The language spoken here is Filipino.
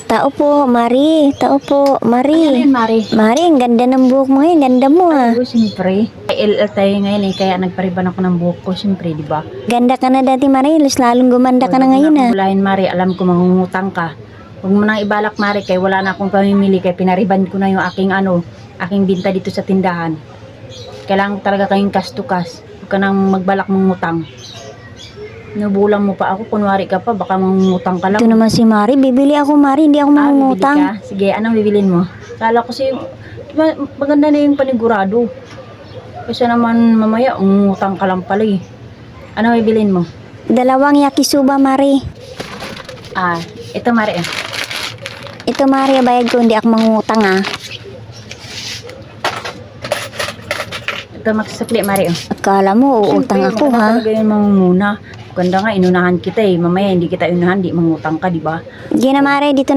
Tao po, Mari. Tao po, Ano Mari. yun, Mari? Mari, ang ganda ng buhok mo ngayon. Ganda mo ah. Oo, siyempre. Ay, LL tayo ngayon eh, kaya nagpariban ako ng buhok ko, siyempre, di ba? Ganda ka na dati, Mari. Mas lalong gumanda ka na ngayon ah. Bulahin, Mari, alam ko mangungutang ka. Huwag mo nang ibalak, Mari, kaya wala na akong pamimili, kaya pinariban ko na yung aking binta dito sa tindahan. Kailangan ko talaga kayong cash to cash. Huwag ka nang magbalak mong utang. Nabulang mo pa ako, kunwari ka pa, baka mangungutang ka lang. Ito naman si Mari. Bibili ako, Mari. Hindi ako Bibili mangungutang. ka? Sige, anong bibilin mo? Kala ko si maganda na yung panigurado. Kasi naman mamaya, umutang ka lang pala eh. Ano bibilin mo? 2 yakisoba, Mari. Ito, Mari. Ito, Mari. Bayad ko. Hindi ako mangungutang ah. Ito, magsasukli, Mari. Akala mo, uutang Siyempre, ako maganda ha. talaga yung mangunguna. Ganda nga, inunahan kita eh. Mamaya, hindi kita inunahan, di mangutang ka, di ba? Sige na, Mari. Dito